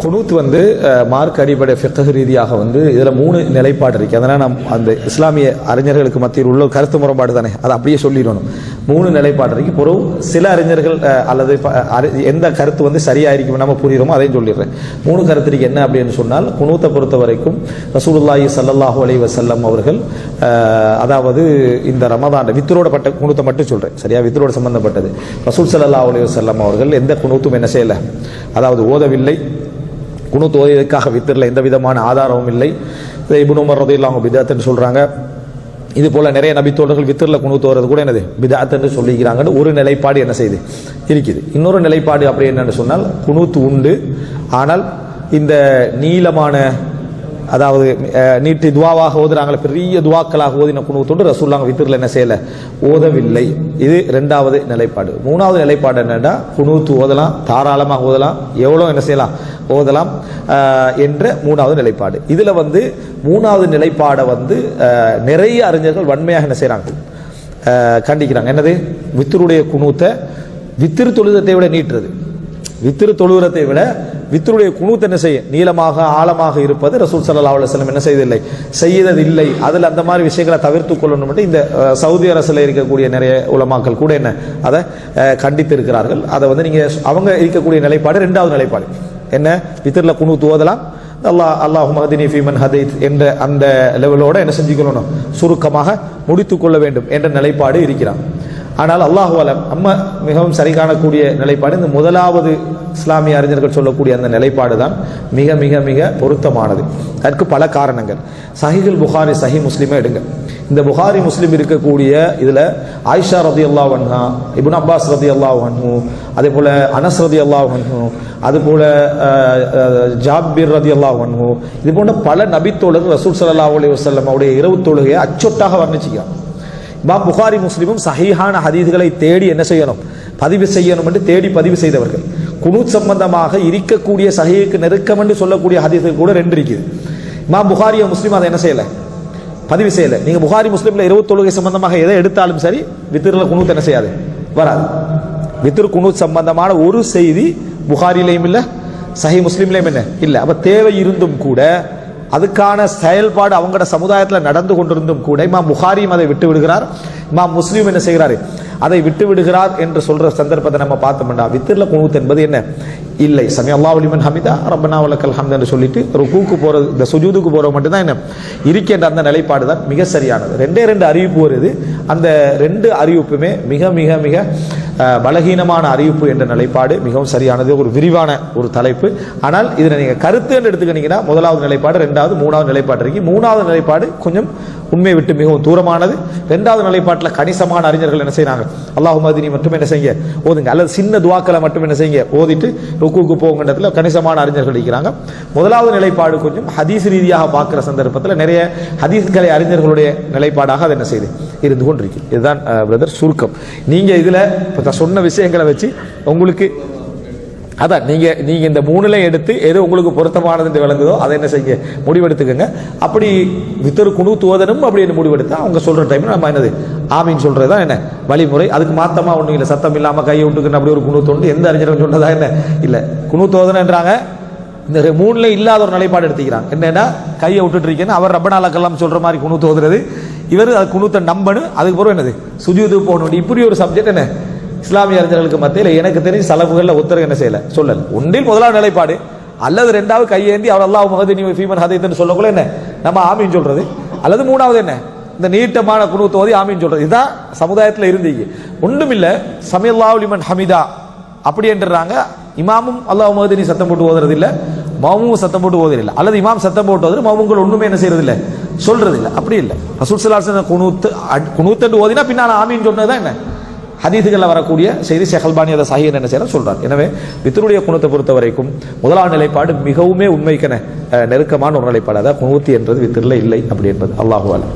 குனூத் mark அடிப்படை ஃபிக்ஹ் ரீதியாக இதில் 3 நிலைப்பாடு இருக்கு. அதனால் நாம் அந்த இஸ்லாமிய அறிஞர்களுக்கு மத்தியில் உள்ள கருத்து முரண்பாடு தானே, அதை அப்படியே சொல்லிடணும். 3 நிலைப்பாடு இருக்கு. பொருள் சில அறிஞர்கள் அல்லது எந்த கருத்து சரியாயிருக்கும் நம்ம புரியுறோமோ அதையும் சொல்லிடுறேன். 3 கருத்து இருக்கு. என்ன அப்படின்னு சொன்னால், குனூத்தை பொறுத்த வரைக்கும் ரசூலுல்லாஹி ஸல்லல்லாஹு அலைஹி வஸல்லம் அவர்கள் அதாவது இந்த ரமதான் வித்ரோட பட்ட குனூத்தை மட்டும் சொல்றேன், சரியா, வித்ரோட சம்பந்தப்பட்டது. ரசூல் ஸல்லல்லாஹு அலைஹி வஸல்லம் அவர்கள் எந்த குனூத்தும் என்ன செய்யல, அதாவது ஓதவில்லை. குனூத் ஓதியதற்காக வித்திரில் எந்த விதமான ஆதாரமும் இல்லை. இப்னு உமர் ரலியல்லாஹு அன்ஹு பித்அத்னு சொல்றாங்க. இது போல நிறைய நபித்தோழர்கள் வித்திரில் குனூத் ஓதுறது கூட என்னது பித்அத்னு சொல்லிக்கிறாங்கன்னு ஒரு நிலைப்பாடு என்ன செய்யுது இருக்குது. இன்னொரு நிலைப்பாடு அப்படி என்னன்னு சொன்னால், குனூத் உண்டு, ஆனால் இந்த நீளமான அதாவது நீட்டி துவாவாக ஓதுறாங்களே, பெரிய துவாக்களாக ஓதின குனூத்தோடு ரசூலுல்லாஹ் வித்திரில் என்ன செய்யல, ஓதவில்லை. இது 2வது நிலைப்பாடு. 3வது நிலைப்பாடு என்னன்னா, குனூத் ஓதலாம், தாராளமாக ஓதலாம், எவ்வளோ என்ன செய்யலாம் ஓதலாம் என்ற 3வது நிலைப்பாடு. இதுல 3வது நிலைப்பாடை நிறைய அறிஞர்கள் வன்மையாக என்ன செய்யறாங்க, கண்டிக்கிறாங்க. என்னது, வித்தருடைய குனூத்தை வித்திரு தொழுதத்தை விட நீட்டுறது, வித்திரு தொழுகிறதை விட வித்தருடைய குனூத் என்ன செய்ய நீளமாக ஆழமாக இருப்பது ரசூல் ஸல்லல்லாஹு அலைஹி வஸல்லம் என்ன செய்ததில்லை. அதில் அந்த மாதிரி விஷயங்களை தவிர்த்து கொள்ளணும். இந்த சவுதி அரசில் இருக்கக்கூடிய நிறைய உலமாக்கள் கூட என்ன அதை கண்டித்து இருக்கிறார்கள். அதை நீங்க அவங்க இருக்கக்கூடிய நிலைப்பாடு 2வது நிலைப்பாடு என்ன, வித்திரில் குனூத் ஓதலாம், அல்லாஹும்ம ஹதினி ஃபீமன் ஹதைத் என்ற அந்த லெவலோட என்ன செஞ்சுக்கணும், சுருக்கமாக முடித்துக் கொள்ள வேண்டும் என்ற நிலைப்பாடு இருக்கிறான். ஆனால் அல்லாஹு அலம் நம்ம மிகவும் சரி காணக்கூடிய நிலைப்பாடு இந்த 1வது இஸ்லாமிய அறிஞர்கள் சொல்லக்கூடிய அந்த நிலைப்பாடு தான் மிக மிக மிக பொருத்தமானது. அதற்கு பல காரணங்கள். சஹீஹுல் புகாரி, சஹீஹ் முஸ்லிமே எடுங்க. இந்த புகாரி முஸ்லிம் இருக்கக்கூடிய இதுல ஆயிஷா ரலியல்லாஹு அன்ஹா, இப்னு அப்பாஸ் ரலியல்லாஹு அன்ஹு, அதே போல அனஸ் ரலியல்லாஹு அன்ஹு, அது போல ஜாபிர் ரலியல்லாஹு அன்ஹு, இது போன்ற பல நபித்தோழர்கள் ரசூல் ஸல்லல்லாஹு அலைஹி வஸல்லம் அவருடைய இரவு தொழுகையை அச்சொட்டாக வர்ணிச்சுக்கிறார். இமாம் புகாரி முஸ்லிமும் சஹீஹான ஹதீஸ்களை தேடி என்ன செய்யணும், பதிவு செய்யணும் என்று தேடி பதிவு செய்தவர்கள். குனூத் சம்பந்தமாக இருக்கக்கூடிய சஹீஹுக்கு நெருக்கம் என்று சொல்லக்கூடிய ஹதீஸ்கள் கூட 2 இருக்குது. இமாம் புகாரி முஸ்லிம் அதை என்ன செய்யல, பதிவு செய்யல. நீங்க புகாரி முஸ்லிம்ல இரவு தொழுகை சம்பந்தமாக எதை எடுத்தாலும் சரி, வித்திரில் குனூத் என்ன செய்யாது, வராது. வித்திர் குனூத் சம்பந்தமான ஒரு செய்தி புகாரிலையும் இல்லை, சஹீஹ் முஸ்லிம்லையும் என்ன இல்லை. அப்ப தேவை இருந்தும் கூட, அதுக்கான செயல்பாடு அவங்களோட சமுதாயத்தில் நடந்து கொண்டிருந்தும் கூட இமாம் புகாரியும் அதை விட்டு விடுகிறார், இமாம் முஸ்லிம் என்ன செய்கிறாரு, அதை விட்டு விடுகிறார் என்று சொல்ற சந்தர்ப்பத்தை நம்ம பார்த்தோம்னா, வித்திரில் குனூத் என்பது என்ன இல்லை. சமி அல்லாஹு லிமன் ஹமிதா ரப்பனா வலக்கல் ஹம்து என்று சொல்லிட்டு ருகூக்கு போறது, இந்த சுஜூதுக்கு போறது மட்டும்தான் என்ன இருக்கின்ற அந்த நிலைப்பாடு தான் மிக சரியானது. 2 அறிவிப்பு வருது. அந்த 2 அறிவிப்புமே மிக மிக மிக பலகீனமான அறிவிப்பு என்ற நிலைப்பாடு மிகவும் சரியானது. ஒரு விரிவான ஒரு தலைப்பு. ஆனால் இதில் நீங்க கருத்து என்று எடுத்துக்கிட்டீங்கன்னா 1வது நிலைப்பாடு, 2வது 3வது நிலைப்பாடு இருக்கு. 3வது நிலைப்பாடு கொஞ்சம் உண்மை விட்டு மிகவும் தூரமானது. 2வது நிலைப்பாட்டில் கணிசமான அறிஞர்கள் என்ன செய்யறாங்க, அல்லாஹும்ம ஹதினி மட்டும் என்ன செய்யுங்க ஓதுங்க, அல்லது சின்ன துவாக்களை மட்டும் என்ன செய்யுங்க ஓதிட்டு ருக்குக்கு போகின்றதுல கணிசமான அறிஞர்கள் இருக்கிறாங்க. 1வது நிலைப்பாடு கொஞ்சம் ஹதீஸ் ரீதியாக பார்க்கிற சந்தர்ப்பத்தில் நிறைய ஹதீஸ்களை அறிஞர்களுடைய நிலைப்பாடாக அது என்ன செய்யுது இருந்து கொண்டிருக்கு. இதுதான் பிரதர் சுருக்கம். நீங்க இதுல சொன்ன விஷயங்களை வச்சு உங்களுக்கு அதான் நீங்க இந்த 3ல எடுத்து எது உங்களுக்கு பொருத்தமானது என்று விளங்குதோ அதை என்ன செய்ய முடிவெடுத்துக்கங்க. அப்படி வித்தர் குனூத் ஓதனும் அப்படி என்ன முடிவெடுத்தா அவங்க சொல்ற டைம்ல நம்ம என்னது ஆமீன் சொல்றதுதான் என்ன வழிமுறை. அதுக்கு மாத்தமா ஒண்ணும் இல்லை, சத்தம் இல்லாம கையை விட்டுக்கணும் அப்படி ஒரு குனூத் ஒன்று எந்த அறிஞரும் சொன்னதா என்ன இல்லை. குனூத் ஓதனன்றாங்க, இந்த 3ல இல்லாத ஒரு நிலைப்பாடு எடுத்துக்கிறாங்க. என்னன்னா கையை விட்டுட்டு இருக்கேன்னு அவர் ரப்பனாலக்கெல்லாம் சொல்ற மாதிரி குனூத் ஓதுறது, இவர் அது குனூத்தை நம்பணும், அதுக்கு பிறகு என்னது சுஜூது போகணும். இப்படி ஒரு சப்ஜெக்ட் என்ன இஸ்லாமிய அறிஞர்களுக்கு மத்தியில் எனக்கு தெரிஞ்சு சலஃபுகளில் ஒருத்தர் என்ன செய்யல சொல்லல. ஒன்றில் 1வது நிலைப்பாடு அல்லது 2வது கையேந்தி அவர் அல்லாஹும்ம ஹதினி ஃபீமன் ஹதைத்னு சொல்லக்குள்ள என்ன நம்ம ஆமீன் சொல்றது, அல்லது 3வது என்ன இந்த நீட்டமான குனூத் ஓதி ஆமீன் சொல்றது. இதுதான் சமுதாயத்தில் இருந்தீங்க. ஒன்றும் இல்லை, சமி அல்லாஹு லிமன் ஹமிதா அப்படி என்றாங்க. இமாமும் அல்லாஹும்ம ஹதினி சத்தம் போட்டு ஓதுறது இல்லை, மௌமும் சத்தம் போட்டு ஓதுறது இல்லை, அல்லது இமாம் சத்தம் போட்டு ஓதுறது, மௌமுங்கள் ஒண்ணுமே என்ன செய்யறது இல்லை சொல்றது இல்லை. அப்படி இல்லை. ரசூல் ஸல்லல்லாஹு அலைஹி வஸல்லம் குனூத் என்று ஓதினா பின்னால் ஆமீன் சொன்னதுதான் என்ன ஹதீஸ்களில் வரக்கூடிய செய்தி. ஷேக் அல்பானி அதை சஹீஹ் என்ன செய்யற சொல்றார். எனவே வித்ருடைய குனூத்தை பொறுத்த வரைக்கும் 1வது நிலைப்பாடு மிகவுமே உண்மைக்கென நெருக்கமான ஒரு நிலைப்பாடு. அதாவது குனூத் என்றது வித்ரில் இல்லை அப்படி என்பது. அல்லாஹு அலம்.